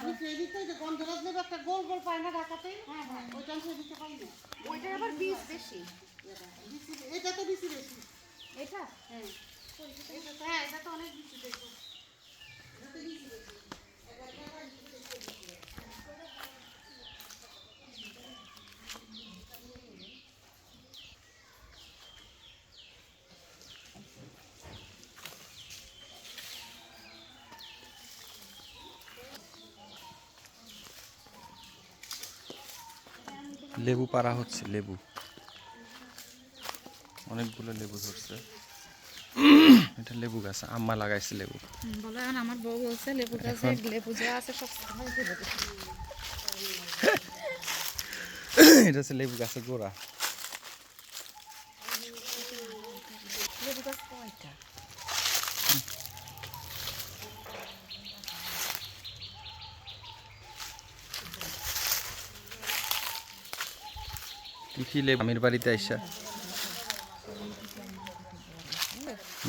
আমি ফেরিতে যে গন্ধরাজ লেবু একটা গোল গোল পায় না ঢাকাতে, ওইটা আমি ফেরিতে পাই না। ওইটার আবার বীজ বেশি। এটা তো বেশি বেশি। এটা হ্যাঁ এটা তো অনেক বেশি দেখো। এটা তো বেশি বেশি। লেবু পাড়া হচ্ছে, লেবু অনেকগুলো লেবু ধরছে। এটা লেবু গাছ, আম্মা লাগাইছে লেবু। বলো এখন আমার বউ বলছে লেবু গাছে লেবু যা আছে সব সবাই ফেলে দিছে। এটা হচ্ছে লেবু গাছের গোড়া। লেবু গাছ কয়টা? কি লেবু আমির বাড়িতে আইসা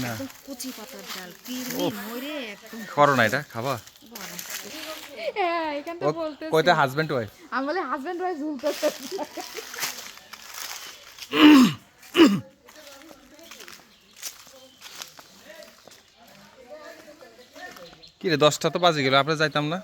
না কচি পাতার ডাল কিরমি মরে একদম করো না, এটা খাবা? হ্যাঁ এখানটা বলতেছি। কয়টা হাজবেন্ড ওয়াইফ? আমি বলে হাজবেন্ড ওয়াইফ ঝুলতেছে। কি রে 10টা তো বাজে গেল, আমরা যাইতাম না?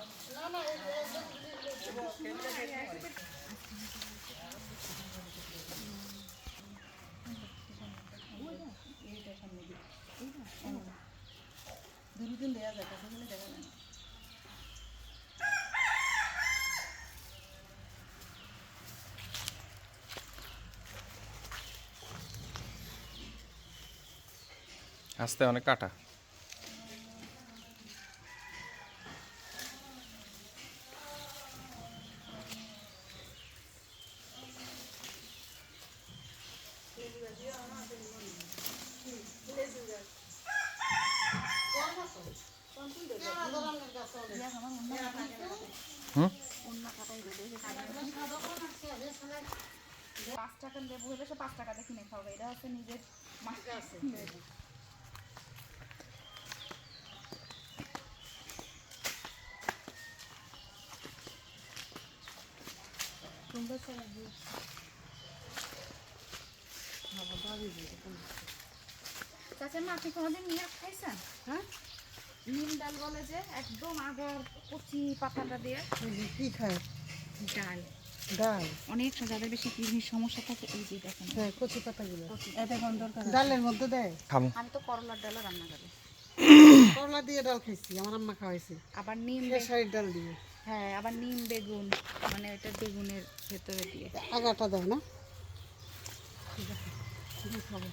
আস্তে অনেক কাটা। হুম 5 টাকার লেবু হলে সে 5 টাকাতে কিনে খাবে। এটা হচ্ছে নিজের মাঠে আছে লেবু। চাচা মা আপনি কোনোদিন নিয়ে খাইছেন? হ্যাঁ নিম ডাল বলে যে একদম আগর কচি পাতাটা দিয়ে কি খায়? ডাল ডাল। অনেকটা যাদের বেশি কিডনির সমস্যা থাকে এই যে দেখেন হ্যাঁ কচি পাতাগুলো এটা কোন দরকার? ডালের মধ্যে দেয়। খাবো। আমি তো করলার ডালও রান্না করি। করলা দিয়ে ডাল খাইছি, আমার আম্মা খাওয়াইছে। আবার নিম খেসারির ডাল দিয়ে। হ্যাঁ আবার নিম বেগুন মানে এটা বেগুনের ভেতরে দিয়ে আগাটা দেয় না? ঠিক আছে খাবো।